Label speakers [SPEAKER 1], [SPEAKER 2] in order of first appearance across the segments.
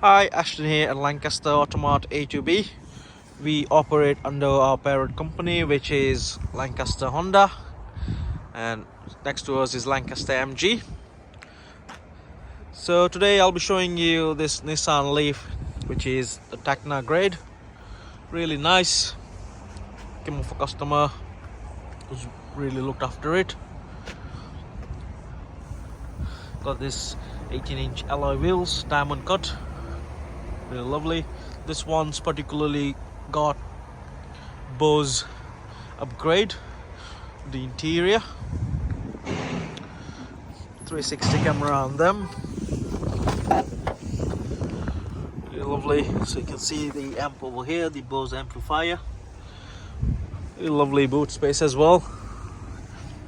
[SPEAKER 1] Hi, Ashton here at Lancaster Automart A2B. We operate under our parent company, which is Lancaster Honda, and next to us is Lancaster MG. So today I'll be showing you this Nissan Leaf, which is the Tekna grade. Really nice. Came off a customer who's really looked after it. Got this 18-inch alloy wheels, diamond cut. Really lovely. This one's particularly got Bose upgrade. The interior, 360 camera on them. Really lovely. So you can see the amp over here, the Bose amplifier. Really lovely boot space as well.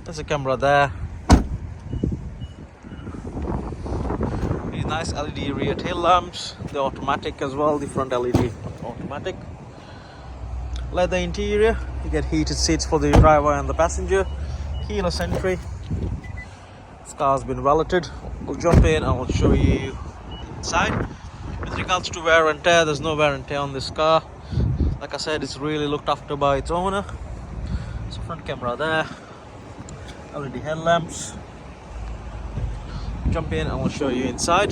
[SPEAKER 1] There's a camera there. These nice LED rear tail lamps. They're automatic as well. The front LED automatic. Leather interior. You get heated seats for the driver and the passenger. Keyless entry. This car's been valeted. We'll jump in and I'll show you inside. With regards to wear and tear, there's no wear and tear on this car. Like I said, it's really looked after by its owner. So front camera there. LED headlamps. Jump in and I'll show you inside.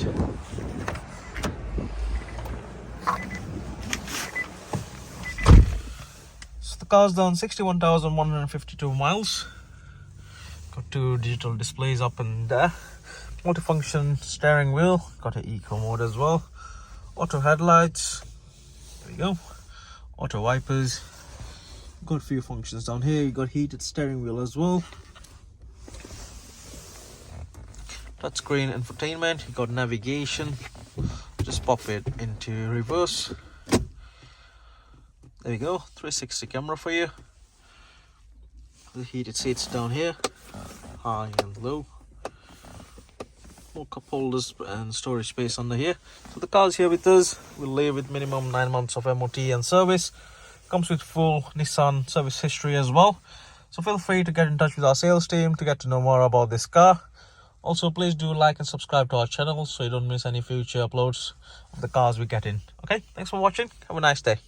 [SPEAKER 1] So the car's done 61,152 miles. Got two digital displays up and there. Multifunction steering wheel. Got an eco mode as well. Auto headlights. There we go. Auto wipers. Got a few functions down here. You got heated steering wheel as well. Touchscreen infotainment. You got navigation. Just pop it into reverse. There we go. 360 camera for you. The heated seats down here, high and low. More cup holders and storage space under here. So the car's here with us. We'll leave with minimum 9 months of MOT and service. Comes with full Nissan service history as well. So feel free to get in touch with our sales team to get to know more about this car. Also, please do like and subscribe to our channel so you don't miss any future uploads of the cars we get in. Okay, thanks for watching. Have a nice day.